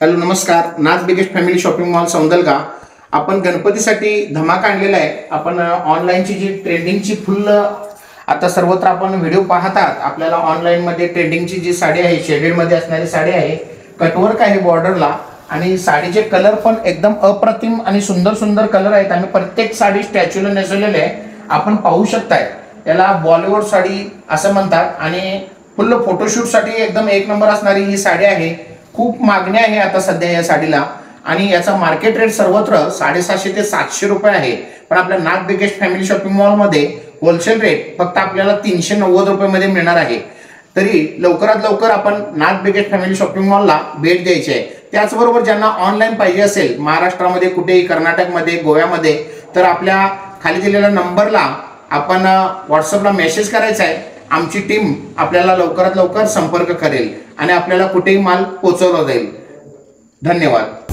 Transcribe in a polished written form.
Hello नमस्कार. नाथ biggest family shopping mall सौंदलगा. आपण गणपतीसाठी धमाका आणलेला आहे. आपण ऑनलाईनची जी ट्रेंडिंगची फुल आता सर्वत्र आपण व्हिडिओ पाहतात. आपल्याला ऑनलाईन मध्ये ट्रेंडिंगची जी साडी आहे, शेडेड मध्ये असणारी साडी आहे, कटवर्क आहे बॉर्डरला, आणि साडीचे कलर पण एकदम अप्रतिम आणि सुंदर सुंदर कलर आहेत. आम्ही प्रत्येक साडी स्टॅच्यूला नेसवलेले आहे, आपण पाहू शकताय. याला बॉलिवूड साडी असं म्हणतात आणि फुल फोटोशूटसाठी एकदम एक नंबर असणारी ही साडी आहे. खूप मागणी आहे आता सध्या या साडीला, आणि याचा मार्केट रेट सर्वत्र 750 ते 700 रुपये आहे. पण आपल्या नाथ बिगेस्ट फॅमिली शॉपिंग मॉल मध्ये होलसेल रेट फक्त आपल्याला 390 रुपये मध्ये मिळणार आहे. तरी लवकरात लवकर आपण नाथ बिगेस्ट फॅमिली शॉपिंग मॉलला भेट द्यायची आहे. त्याचबरोबर ज्यांना ऑनलाईन पाहिजे असेल, महाराष्ट्रामध्ये कुठेही, कर्नाटकमध्ये, गोव्यामध्ये, तर आपल्या खाली दिलेल्या नंबरला आपण व्हॉट्सअपला मेसेज करायचा आहे. आमची टीम आपल्याला लवकरात लवकर संपर्क करेल आणि आपल्याला कुठेही माल पोहोचवला जाईल. धन्यवाद.